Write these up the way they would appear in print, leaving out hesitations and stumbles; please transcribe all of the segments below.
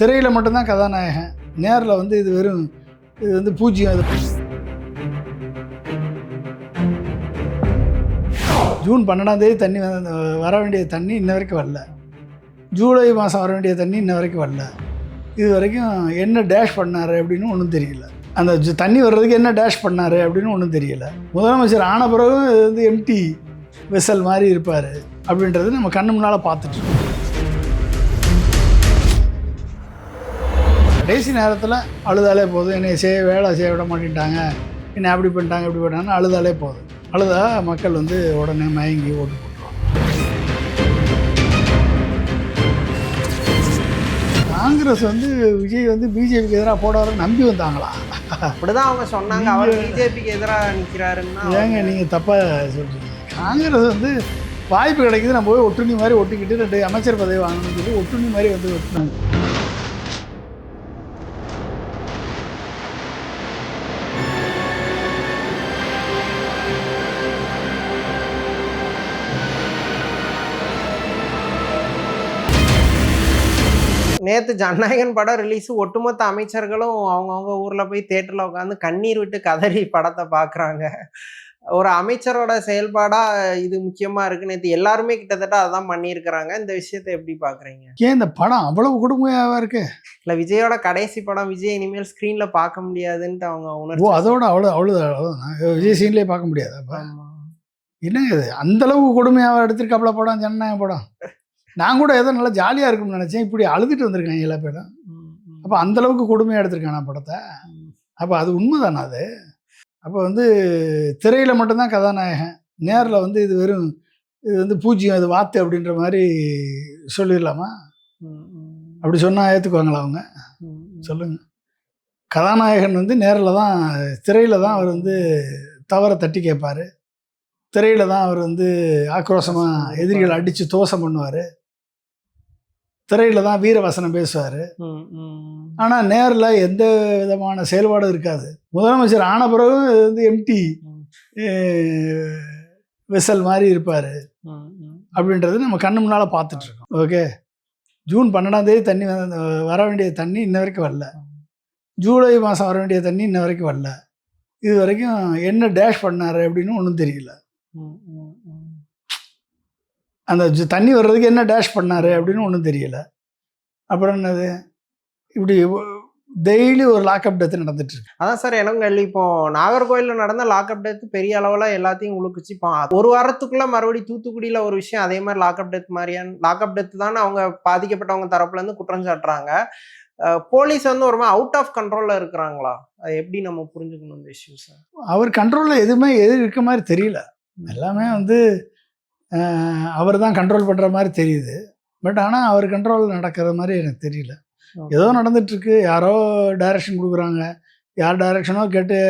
திரையில் மட்டும்தான் கதாநாயகன். நேரில் வந்து இது வெறும் இது வந்து பூஜ்யம். அது ஜூன் 12ஆம் தண்ணி வர வேண்டிய தண்ணி இன்ன வரைக்கும் வரல. ஜூலை மாதம் வர வேண்டிய தண்ணி இன்ன வரைக்கும் வரல. இது வரைக்கும் என்ன டேஷ் பண்ணார் அப்படின்னு ஒன்றும் தெரியல. அந்த தண்ணி வர்றதுக்கு என்ன டேஷ் பண்ணார் அப்படின்னு ஒன்றும் தெரியல. முதலமைச்சர் ஆன பிறகு இது வந்து எம்டி வெசல் மாதிரி இருப்பார் அப்படின்றது நம்ம கண்ணு முன்னால் பார்த்துட்டு. கடைசி நேரத்தில் அழுதாலே போதும், என்னை வேலை செய்ய விட மாட்டேன்ட்டாங்க, என்னை அப்படி பண்ணிட்டாங்க இப்படி பண்ணிட்டாங்கன்னு அழுதாலே போதும். அழுதா மக்கள் வந்து உடனே மயங்கி ஓட்டு போட்டுருவாங்க. காங்கிரஸ் வந்து விஜய் வந்து பிஜேபிக்கு எதிராக போடாத நம்பி வந்தாங்களா? அப்படிதான் அவங்க சொன்னாங்க. அவர் பிஜேபிக்கு எதிராக நிற்கிறாருன்னா ஏங்க நீங்கள் தப்பாக சொல்கிறீங்க. காங்கிரஸ் வந்து வாய்ப்பு கிடைக்குது, நம்ம போய் ஒட்டுண்ணி மாதிரி ஒட்டிக்கிட்டு 2 அமைச்சர் பதவி வாங்கணும்னு சொல்லி ஒட்டுண்ணி மாதிரி வந்து ஒட்டினாங்க. நேற்று ஜனநாயகன் படம் ரிலீஸ், ஒட்டுமொத்த அமைச்சர்களும் அவங்கவுங்க ஊரில் போய் தேட்டரில் உட்காந்து கண்ணீர் விட்டு கதறி படத்தை பார்க்குறாங்க. ஒரு அமைச்சரோட செயல்பாடாக இது முக்கியமாக இருக்குது. நேற்று எல்லாருமே கிட்டத்தட்ட அதான் பண்ணியிருக்கிறாங்க. இந்த விஷயத்தை எப்படி பார்க்குறீங்க? ஏன் இந்த படம் அவ்வளவு கொடுமையாக இருக்கு? இல்லை, விஜயோட கடைசி படம், விஜய் இனிமேல் ஸ்க்ரீனில் பார்க்க முடியாதுன்ட்டு அவங்க உணர்வு. அதோட அவ்வளோதான் விஜய் சீன்லேயே பார்க்க முடியாது. அப்போ என்னங்க இது அந்தளவுக்கு கொடுமையாக எடுத்திருக்காப்புல படம் ஜனநாயக படம். நான் கூட ஏதோ நல்லா ஜாலியாக இருக்கும்னு நினச்சேன். இப்படி அழுதுட்டு வந்திருக்காங்க எல்லா பேரும். அப்போ அந்தளவுக்கு கொடுமையாக எடுத்திருக்கானா படத்தை? அப்போ அது உண்மைதானா அது? அப்போ வந்து திரையில் மட்டும்தான் கதாநாயகன், நேரில் வந்து இது வெறும் இது வந்து பூஜ்யம், இது வாத்து அப்படின்ற மாதிரி சொல்லிடலாமா? அப்படி சொன்னால் ஏற்றுக்குவாங்களா அவங்க? சொல்லுங்கள். கதாநாயகன் வந்து நேரில் தான், திரையில் தான் அவர் வந்து தவறை தட்டி கேட்பார். திரையில் தான் அவர் வந்து ஆக்ரோஷமாக எதிரிகளை அடித்து தோசம் பண்ணுவார். திரையில் தான் வீரவசனம் பேசுவார். ஆனால் நேரில் எந்த விதமான செயல்பாடும் இருக்காது. முதலமைச்சர் ஆன பிறகு வந்து எம்டி வெசல் மாதிரி இருப்பார் அப்படின்றது நம்ம கண்ணு முன்னால் பார்த்துட்ருக்கோம். ஓகே, ஜூன் 12ஆம் தண்ணி வர வேண்டிய தண்ணி இன்ன வரைக்கும் வரல. ஜூலை மாதம் வர வேண்டிய தண்ணி இன்ன வரைக்கும் வரல. இது வரைக்கும் என்ன டேஷ் பண்ணார் அப்படின்னு ஒன்றும் தெரியல. அந்த தண்ணி வர்றதுக்கு என்ன டேஷ் பண்ணார் அப்படின்னு ஒன்றும் தெரியல. அப்புறம் என்னது, இப்படி டெய்லி ஒரு லாக்அப் டெத்து நடந்துட்டுருக்கு. அதான் சார் எனக்கு கேள்வி. இப்போ நாகர்கோயிலில் நடந்த லாக்அப் டெத்து பெரிய அளவில் எல்லாத்தையும் உழுக்குச்சு. இப்போ ஒரு வாரத்துக்குள்ளே மறுபடியும் தூத்துக்குடியில் ஒரு விஷயம் அதே மாதிரி லாக்அப் டெத் மாதிரியான லாக்அப் டெத்து தானே அவங்க பாதிக்கப்பட்டவங்க தரப்புலேருந்து குற்றம் சாட்டுறாங்க. போலீஸ் வந்து ஒரு மாதிரி அவுட் ஆஃப் கண்ட்ரோலில் இருக்கிறாங்களா? அது எப்படி நம்ம புரிஞ்சுக்கணும் இந்த இஷ்யூ சார்? அவர் கண்ட்ரோலில் எதுவுமே இருக்க மாதிரி தெரியல. எல்லாமே வந்து அவர் தான் கண்ட்ரோல் பண்ணுற மாதிரி தெரியுது. பட் ஆனால் அவர் கண்ட்ரோல் நடக்கிற மாதிரி எனக்கு தெரியல. ஏதோ நடந்துகிட்ருக்கு, யாரோ டைரக்ஷன் கொடுக்குறாங்க, யார் டைரக்ஷனோ கேட்டு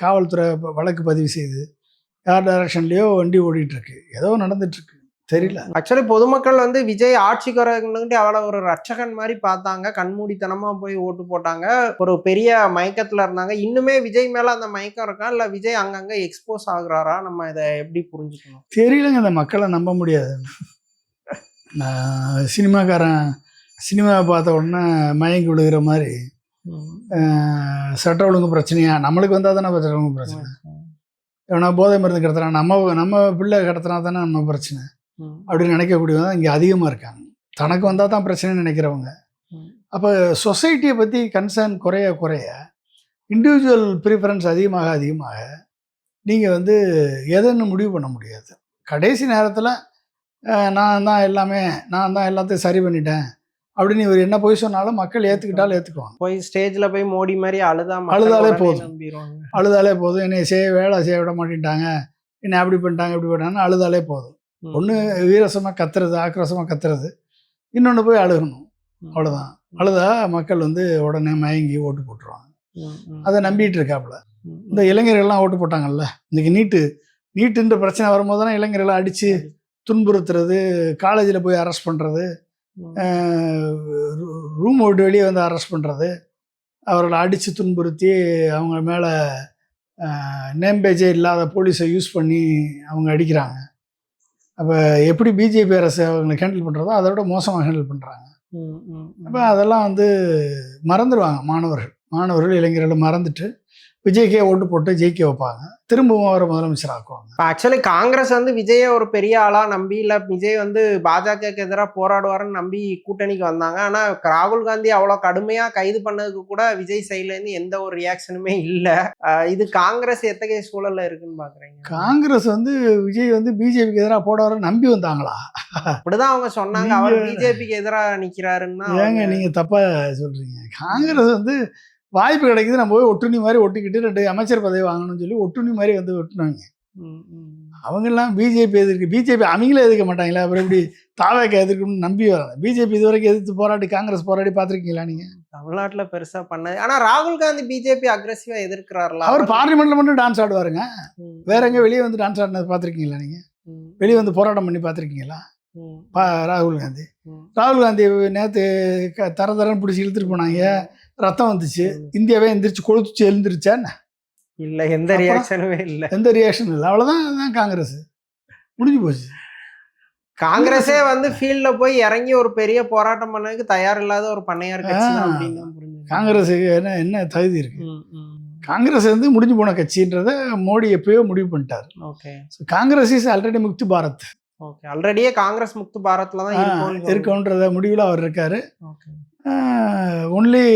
காவல்துறை வழக்கு பதிவு செய்யுது, யார் டைரக்ஷன்லேயோ வண்டி ஓடிட்டுருக்கு, ஏதோ நடந்துகிட்ருக்கு, தெரியல. ஆக்சுவலி பொதுமக்கள் வந்து விஜய் ஆட்சிக்கு வரணுன்ட்டு அவளை ஒரு ரட்சகன் மாதிரி பார்த்தாங்க, கண்மூடித்தனமாக போய் ஓட்டு போட்டாங்க, ஒரு பெரிய மயக்கத்தில் இருந்தாங்க. இன்னுமே விஜய் மேலே அந்த மயக்கம் இருக்கா, இல்லை விஜய் அங்கங்கே எக்ஸ்போஸ் ஆகுறாரா? நம்ம இதை எப்படி புரிஞ்சுக்கணும்? தெரியலங்க, இந்த மக்களை நம்ப முடியாது. நான் சினிமாவை பார்த்த உடனே மயங்கி விழுகிற மாதிரி சட்ட ஒழுங்கு பிரச்சனையா நம்மளுக்கு வந்தால் தானே சட்ட ஒழுங்கு பிரச்சனை. எவனா போதை மருந்து கடத்துறான், நம்ம பிள்ளை கடத்துனா தானே நம்ம பிரச்சனை அப்படின்னு நினைக்கக்கூடியவங்க தான் இங்கே அதிகமாக இருக்காங்க. தனக்கு வந்தால் தான் பிரச்சனைன்னு நினைக்கிறவங்க. அப்போ சொசைட்டியை பற்றி கன்சர்ன் குறைய இண்டிவிஜுவல் ப்ரிஃபரன்ஸ் அதிகமாக நீங்கள் வந்து எதுன்னு முடிவு பண்ண முடியாது. கடைசி நேரத்தில் நான் தான் எல்லாத்தையும் சரி பண்ணிட்டேன் அப்படின்னு இவர் என்ன போய் சொன்னாலும் மக்கள் ஏற்றுக்கிட்டாலும் ஏற்றுக்குவாங்க. போய் ஸ்டேஜில் போய் மோடி மாதிரி அழுதாலே போதும், என்னை வேலை செய்ய விட மாட்டேன்ட்டாங்க, என்னை அப்படி பண்ணிட்டாங்க இப்படி பண்ணிட்டாங்கன்னு அழுதாலே போதும். ஒன்று வீரசமாக கத்துறது, ஆக்ரோஷமாக கத்துறது, இன்னொன்று போய் அழுகணும், அவ்வளோதான். அழுதா மக்கள் வந்து உடனே மயங்கி ஓட்டு போட்டுருவாங்க. அதை நம்பிட்டு இருக்காப்புல. இந்த இளைஞர்கள்லாம் ஓட்டு போட்டாங்கல்ல, இன்றைக்கி நீட்டுன்ற பிரச்சனை வரும்போது தானே இளைஞர்களை அடித்து துன்புறுத்துறது, காலேஜில் போய் அரெஸ்ட் பண்ணுறது, ரூம் விட்டு வெளியே வந்து அரெஸ்ட் பண்ணுறது, அவர்களை அடித்து துன்புறுத்தி அவங்க மேலே நேம் பேஜே இல்லாத போலீஸை யூஸ் பண்ணி அவங்க அடிக்கிறாங்க. அப்போ எப்படி பிஜேபி அரசு அவங்களை ஹேண்டில் பண்ணுறதோ அதை விட மோசமாக ஹேண்டில் பண்ணுறாங்க. அப்போ அதெல்லாம் வந்து மறந்துடுவாங்க மாணவர்கள் இளைஞர்கள் மறந்துட்டு விஜய்க்கே ஓட்டு போட்டு ஜெயிக்க வைப்பாங்க, திரும்பவும் அவரை முதலமைச்சர் ஆக்குவாங்க. இப்போ ஆக்சுவலி காங்கிரஸ் வந்து விஜயை ஒரு பெரிய ஆளா நம்பி, இல்லை விஜய் வந்து பாஜகவுக்கு எதிராக போராடுவாருன்னு நம்பி கூட்டணிக்கு வந்தாங்க. ஆனால் ராகுல் காந்தி அவ்வளோ கடுமையாக கைது பண்ணதுக்கு கூட விஜய் சைட்லேருந்து எந்த ஒரு ரியாக்ஷனுமே இல்லை. இது காங்கிரஸ் எத்தகைய சூழல்ல இருக்குன்னு பாக்குறீங்க? காங்கிரஸ் வந்து விஜய் வந்து பிஜேபிக்கு எதிராக போடுவாருன்னு நம்பி வந்தாங்களா? அப்படிதான் அவங்க சொன்னாங்க. அவர் பிஜேபிக்கு எதிராக நிக்கிறாருன்னா ஏங்க நீங்க தப்பா சொல்றீங்க. காங்கிரஸ் வந்து வாய்ப்பு கிடைக்குது, நம்ம போய் ஒட்டுண்ணி மாதிரி ஒட்டிக்கிட்டு 2 அமைச்சர் பதவி வாங்கணும்னு சொல்லி ஒட்டுண்ணி மாதிரி வந்து ஒட்டுனாங்க. அவங்கெல்லாம் பிஜேபி எதிர்க்கு, பிஜேபி அவங்களே எதிர்க்க மாட்டாங்களா, அப்புறம் எப்படி தாவேக்க எதிர்க்கணும்னு நம்பி வராங்க. பிஜேபி இது வரைக்கும் எதிர்த்து போராடி காங்கிரஸ் போராடி பார்த்துருக்கீங்களா நீங்க? தமிழ்நாட்டில் பெருசா பண்ணது. ஆனா ராகுல் காந்தி பிஜேபி அக்ரெசிவா எதிர்க்கிறாருல. அவர் பார்லிமெண்ட்ல மட்டும் டான்ஸ் ஆடுவாருங்க. வேற எங்க வெளியே வந்து டான்ஸ் ஆடினது பார்த்துருக்கீங்களா நீங்க? வெளியே வந்து போராட்டம் பண்ணி பார்த்துருக்கீங்களா ராகுல் காந்தி? ராகுல் காந்தி நேற்று தரன்னு பிடிச்சி இழுத்துட்டு போனாங்க, ரத்தம் வந்துச்சு, இந்தியாவே எந்திரிச்சு கொளுத்துச்சு எழுந்திருச்சான்னு இல்லை, எந்த ரியாக்ஷனுமே இல்லை, எந்த ரியாக்ஷனும் இல்லை. அவ்வளோதான் காங்கிரஸ் முடிஞ்சு போச்சு. காங்கிரஸே வந்து ஃபீல்ட்ல போய் இறங்கி ஒரு பெரிய போராட்டம் பண்ணதுக்கு தயார் இல்லாத ஒரு பண்ணையார் கட்சி அப்படின்னு. காங்கிரஸுக்கு என்ன தகுதி இருக்கு? காங்கிரஸ் வந்து முடிஞ்சு போன கட்சின்றத மோடி எப்பயோ முடிவு பண்ணிட்டார். ஓகே, காங்கிரஸ் இஸ் ஆல்ரெடி முக்து பாரத். ஓகே, ஆல்ரெடியே காங்கிரஸ் முக்து பாரத்ல தான் இருக்குன்றத முடிவில் அவர் இருக்காரு. ஒன்லி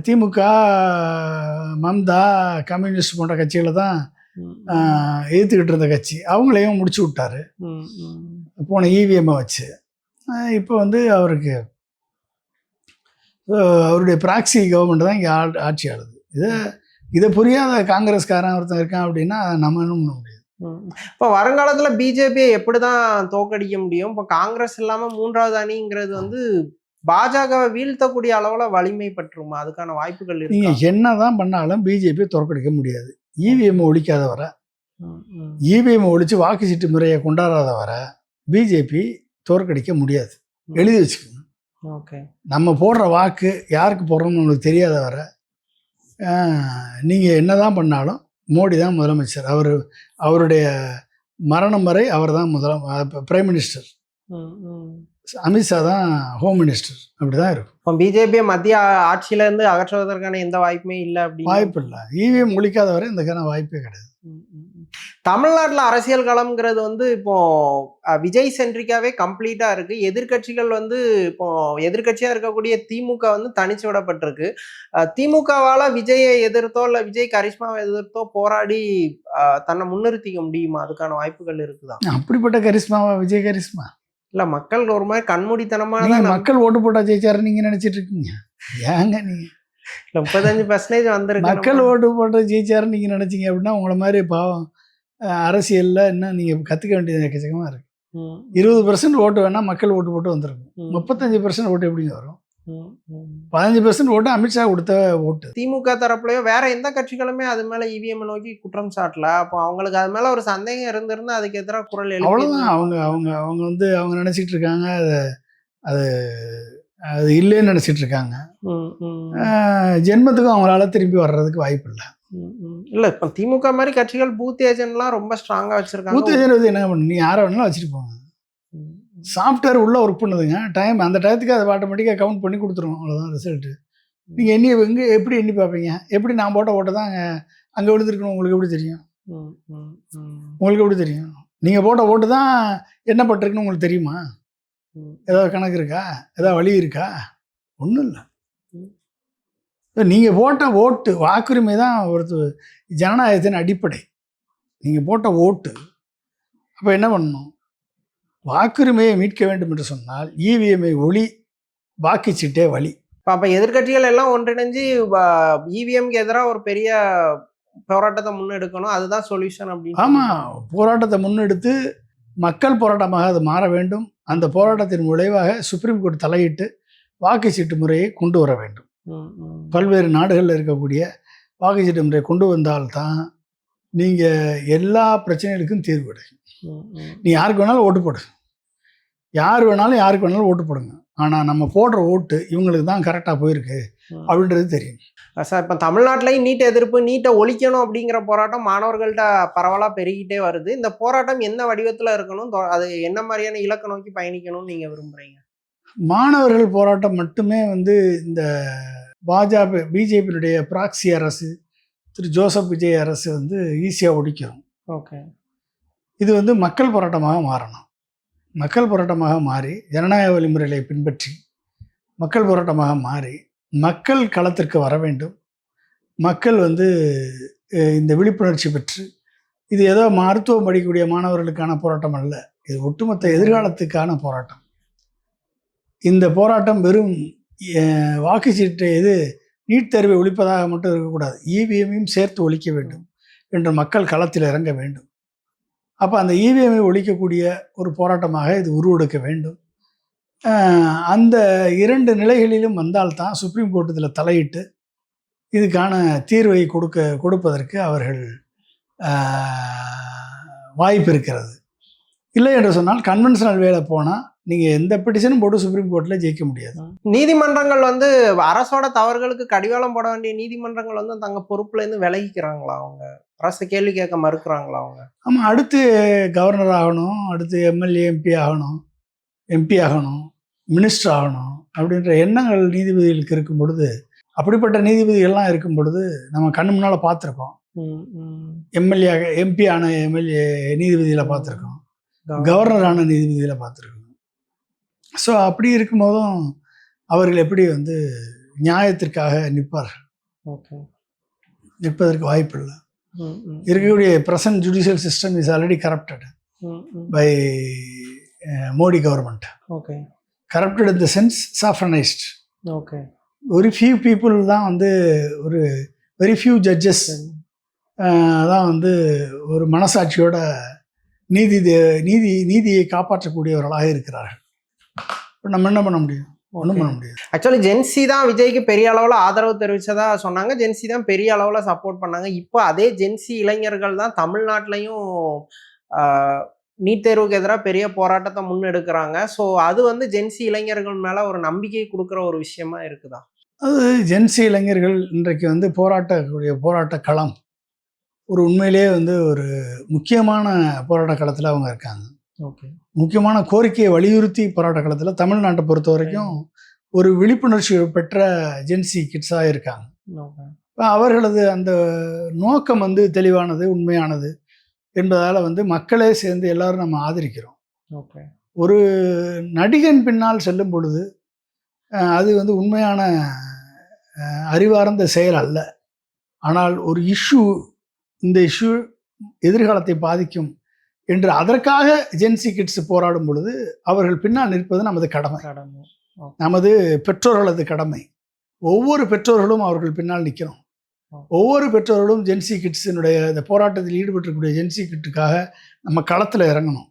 திமுக, மம்தா, கம்யூனிஸ்ட் போன்ற கட்சிகளை தான் எதிர்த்துக்கிட்டு இருந்த கட்சி, அவங்களையும் முடிச்சு விட்டாரு போன இவிஎம்மை வச்சு. இப்போ வந்து அவருக்கு அவருடைய ப்ராக்சி கவர்மெண்ட் தான் இங்கே ஆட்சி ஆடுது. இதை புரியாத காங்கிரஸ்காரன் ஒருத்தன் இருக்கான் அப்படின்னா நம்ம இன்னும் பண்ண முடியாது. இப்போ வருங்காலத்தில் பிஜேபியை எப்படி தான் தோக்கடிக்க முடியும்? இப்போ காங்கிரஸ் இல்லாமல் 3வது அணிங்கிறது வந்து பாஜகவை வீழ்த்தக்கூடிய அளவில் வலிமை பற்றுமா? அதுக்கான வாய்ப்புகள் இருக்கு. நீங்கள் என்ன தான் பண்ணாலும் பிஜேபியை தோற்கடிக்க முடியாது. இவிஎம் ஒழிக்காத வர, இவிஎம் ஒழிச்சு வாக்கு சீட்டு முறையை கொண்டாடாத வர பிஜேபி தோற்கடிக்க முடியாது. எழுதி வச்சுக்கோங்க. ஓகே, நம்ம போடுற வாக்கு யாருக்கு போடுறோம்னு உங்களுக்கு தெரியாத வர நீங்கள் என்ன தான் பண்ணாலும் மோடி தான் முதலமைச்சர். அவருடைய மரணம் வரை அவர் தான் பிரைம் மினிஸ்டர், அமித்ஷா தான் ஹோம் மினிஸ்டர். அப்படிதான் இருக்கும். இப்போ பிஜேபி மத்திய ஆட்சியிலேருந்து அகற்றுவதற்கான எந்த வாய்ப்புமே இல்லை. அப்படி வாய்ப்பு இல்லை. இவிஎம் ஒழிக்காத வரை இந்தக்கான வாய்ப்பே கிடையாது. தமிழ்நாட்டில் அரசியல் களம்ங்கிறது வந்து இப்போ விஜய் சென்ட்ரிக்காவே கம்ப்ளீட்டா இருக்கு. எதிர்கட்சிகள் வந்து இப்போ எதிர்கட்சியா இருக்கக்கூடிய திமுக வந்து தனிச்சு விடப்பட்டிருக்கு. திமுகவால விஜயை எதிர்த்தோ இல்லை விஜய் கரிஷ்மாவை எதிர்த்தோ போராடி தன்னை முன்னிறுத்திக்க முடியுமா? அதுக்கான வாய்ப்புகள் இருக்குதா? அப்படிப்பட்ட கரிஷ்மாவா விஜய் கரிஷ்மா? இல்ல, மக்கள் ஒரு மாதிரி கண்மூடித்தனமா மக்கள் ஓட்டு போட்டா ஜெயிச்சாரு நீங்க நினைச்சிட்டு இருக்கீங்க? ஏங்க நீங்க 35% வந்திருக்கு. மக்கள் ஓட்டு போட்ட ஜெயிச்சாரு நீங்க நினைச்சீங்க அப்படின்னா உங்களை மாதிரி பாவம் அரசியல்ல இன்னும் நீங்க கத்துக்க வேண்டியது எக்கச்சக்கமா இருக்கு. 20% ஓட்டு வேணா மக்கள் ஓட்டு போட்டு வந்துருக்கும். 35% ஓட்டு எப்படிங்க வரும்? 15% ஓட்டு அமித்ஷா கொடுத்த ஓட்டு. திமுக தரப்புலயோ வேற எந்த கட்சிகளுமே அது மேல இவிஎம் நோக்கி குற்றம் சாட்டல. அப்போ அவங்களுக்கு அது மேல ஒரு சந்தேகம் இருந்திருந்தா அதுக்கு எதிராக குரல் எழுப்பி அவ்வளவுதான். அவங்க வந்து அவங்க நினைச்சிட்டு இருக்காங்க அது அது இல்லைன்னு நினைச்சிட்டு இருக்காங்க. ஜென்மத்துக்கும் அவங்களால திரும்பி வர்றதுக்கு வாய்ப்பு இல்லை. இல்ல, இப்ப திமுக மாதிரி கட்சிகள் பூத் ஏஜென்ட்லாம் ரொம்ப ஸ்ட்ராங்கா வச்சிருக்காங்க. பூத் ஏஜென்ட் என்ன பண்ணு, நீ யாரை வேணாலும் வச்சுட்டு போங்க. சாஃப்ட்வேர் உள்ள ஒர்க் பண்ணுதுங்க. அந்த டயத்துக்கு அதை ஆட்டோமேட்டிக்காக கவுண்ட் பண்ணி கொடுத்துரும். அவ்வளோதான் ரிசல்ட்டு. நீங்கள் எப்படி எண்ணி பார்ப்பீங்க? எப்படி நான் போட்ட ஓட்டை தான் அங்கே விழுந்துருக்கணும் உங்களுக்கு எப்படி தெரியும்? உங்களுக்கு எப்படி தெரியும்? நீங்கள் போட்ட ஓட்டு தான் என்ன பட்டிருக்குன்னு உங்களுக்கு தெரியுமா? ஏதாவது கணக்கு இருக்கா? ஏதாவது வழி இருக்கா? ஒன்றும் இல்லை. நீங்கள் போட்ட ஓட்டு வாக்குரிமை தான் ஒரு ஜனநாயகத்தின் அடிப்படை. நீங்கள் போட்ட ஓட்டு. அப்போ என்ன பண்ணணும்? வாக்குரிமையை மீட்க வேண்டும் என்று சொன்னால் இவிஎம்ஐ ஒளி, வாக்குச்சீட்டே வழி. அப்போ எதிர்கட்சிகள் எல்லாம் ஒன்றிணைஞ்சு இவிஎம்க்கு எதிராக ஒரு பெரிய போராட்டத்தை முன்னெடுக்கணும். அதுதான் சொல்யூஷன் அப்படின்னு. ஆமாம், போராட்டத்தை முன்னெடுத்து மக்கள் போராட்டமாக அது மாற வேண்டும். அந்த போராட்டத்தின் விளைவாக சுப்ரீம் கோர்ட் தலையிட்டு வாக்குச்சீட்டு முறையை கொண்டு வர வேண்டும். பல்வேறு நாடுகளில் இருக்கக்கூடிய வாக்குச்சீட்டு முறையை கொண்டு வந்தால்தான் நீங்கள் எல்லா பிரச்சனைகளுக்கும் தீர்வு கிடைக்கும். நீ யாருக்கு வேணாலும் ஓட்டு போடு, யாருக்கு வேணாலும் ஓட்டு போடுங்க. ஆனால் நம்ம போடுற ஓட்டு இவங்களுக்கு தான் கரெக்டாக போயிருக்கு அப்படின்றது தெரியும். சார், இப்போ தமிழ்நாட்டிலையும் நீட் எதிர்ப்பு, நீட்டை ஒழிக்கணும் அப்படிங்கிற போராட்டம் மாணவர்கள்ட்ட பரவலாக பெருகிட்டே வருது. இந்த போராட்டம் என்ன வடிவத்தில் இருக்கணும், அது என்ன மாதிரியான இலக்கை நோக்கி பயணிக்கணும்னு நீங்கள் விரும்புகிறீங்க? மாணவர்கள் போராட்டம் மட்டுமே வந்து இந்த பிஜேபியினுடைய ப்ராக்சி அரசு திரு ஜோசப் விஜய் அரசு வந்து ஈஸியாக ஒழிக்கிறோம். ஓகே. இது வந்து மக்கள் போராட்டமாக மாறணும். மக்கள் போராட்டமாக மாறி ஜனநாயக வழிமுறைகளை பின்பற்றி மக்கள் போராட்டமாக மாறி மக்கள் களத்திற்கு வர வேண்டும். மக்கள் வந்து இந்த விழிப்புணர்ச்சி பெற்று இது ஏதோ மருத்துவம் படிக்கக்கூடிய மாணவர்களுக்கான போராட்டம் அல்ல, இது ஒட்டுமொத்த எதிர்காலத்துக்கான போராட்டம். இந்த போராட்டம் வெறும் வாக்குச்சீட்டு நீட் தேர்வை ஒழிப்பதாக மட்டும் இருக்கக்கூடாது, இவிஎம்மையும் சேர்த்து ஒழிக்க வேண்டும் என்று மக்கள் களத்தில் இறங்க வேண்டும். அப்போ அந்த இவிஎம்ஐ ஒழிக்கக்கூடிய ஒரு போராட்டமாக இது உருவெடுக்க வேண்டும். அந்த 2 நிலைகளிலும் வந்தால்தான் சுப்ரீம் கோர்ட் இதில் தலையிட்டு இதுக்கான தீர்வை கொடுப்பதற்கு அவர்கள் வாய்ப்பு இருக்கிறது. இல்லை என்று சொன்னால் கன்வென்ஷனல் வேலை போனால் நீங்கள் எந்த பெட்டிஷனும் போட்டு சுப்ரீம் கோர்ட்டில் ஜெயிக்க முடியாது. நீதிமன்றங்கள் வந்து அரசோட தவறுகளுக்கு கடிவாளம் போட வேண்டிய நீதிமன்றங்கள் வந்து தங்க பொறுப்புலேருந்து விலகிக்கிறாங்களா? அவங்க அரசு கேள்வி கேட்க மறுக்கிறாங்களா அவங்க? ஆமாம், அடுத்து கவர்னர் ஆகணும், அடுத்து எம்எல்ஏ எம்பி ஆகணும், மினிஸ்டர் ஆகணும் அப்படின்ற எண்ணங்கள் நீதிபதிகளுக்கு இருக்கும் பொழுது, அப்படிப்பட்ட நீதிபதிகள்லாம் இருக்கும் பொழுது நம்ம கண்ணு முன்னால் பார்த்துருக்கோம். எம்பி ஆன எம்எல்ஏ நீதிபதிகளை பார்த்துருக்கோம், கவர்னர் ஆன நீதிபதிகளை பார்த்துருக்கோம். ஸோ அப்படி இருக்கும்போதும் அவர்கள் எப்படி வந்து நியாயத்திற்காக நிற்பார்கள்? நிற்பதற்கு வாய்ப்பு இல்லை. இருக்கக்கூடிய present judicial system is already corrupted by Modi government. Corrupted in the sense saffronised. Very few people தான் வந்து ஒரு வெரி ஃபியூ ஜட்ஜஸ் தான் வந்து ஒரு மனசாட்சியோட நீதியை காப்பாற்றக்கூடியவர்களாக இருக்கிறார்கள். இப்போ நம்ம என்ன பண்ண முடியும்? ஒன்றும் பண்ண முடியாது. ஆக்சுவலி ஜென்சி தான் விஜய்க்கு பெரிய அளவில் ஆதரவு தெரிவித்ததா சொன்னாங்க, ஜென்சி தான் பெரிய அளவில் சப்போர்ட் பண்ணாங்க. இப்போ அதே ஜென்சி இளைஞர்கள் தான் தமிழ்நாட்டிலையும் நீட் தேர்வுக்கு எதிராக பெரிய போராட்டத்தை முன்னெடுக்கிறாங்க. ஸோ அது வந்து ஜென்சி இளைஞர்கள் மேலே ஒரு நம்பிக்கை கொடுக்குற ஒரு விஷயமா இருக்குதா? அது ஜென்சி இளைஞர்கள் இன்றைக்கு வந்து போராட்ட களம் ஒரு உண்மையிலேயே வந்து ஒரு முக்கியமான போராட்ட களத்தில் அவங்க இருக்காங்க. முக்கியமான கோரிக்கையை வலியுறுத்தி போராட்ட களத்தில் தமிழ்நாட்டை பொறுத்த வரைக்கும் ஒரு விழிப்புணர்ச்சி பெற்ற ஜென்சி கிட்ஸாக இருக்காங்க. அவர்களது அந்த நோக்கம் வந்து தெளிவானது, உண்மையானது என்பதால் வந்து மக்களே சேர்ந்து எல்லாரும் நம்ம ஆதரிக்கிறோம். ஒரு நடிகன் பின்னால் செல்லும் பொழுது அது வந்து உண்மையான அறிவார்ந்த செயல் அல்ல. ஆனால் ஒரு இந்த இஷ்யூ எதிர்காலத்தை பாதிக்கும் என்று அதற்காக ஜென்சி கிட்ஸ் போராடும் பொழுது அவர்கள் பின்னால் நிற்பது நமது கடமை, நமது பெற்றோர்களது கடமை. ஒவ்வொரு பெற்றோர்களும் அவர்கள் பின்னால் நிற்கிறோம். ஒவ்வொரு பெற்றோர்களும் ஜென்சி கிட்ஸினுடைய இந்த போராட்டத்தில் ஈடுபட்டிருக்கக்கூடிய ஜென்சி கிட்டுக்காக நம்ம களத்தில் இறங்கணும்.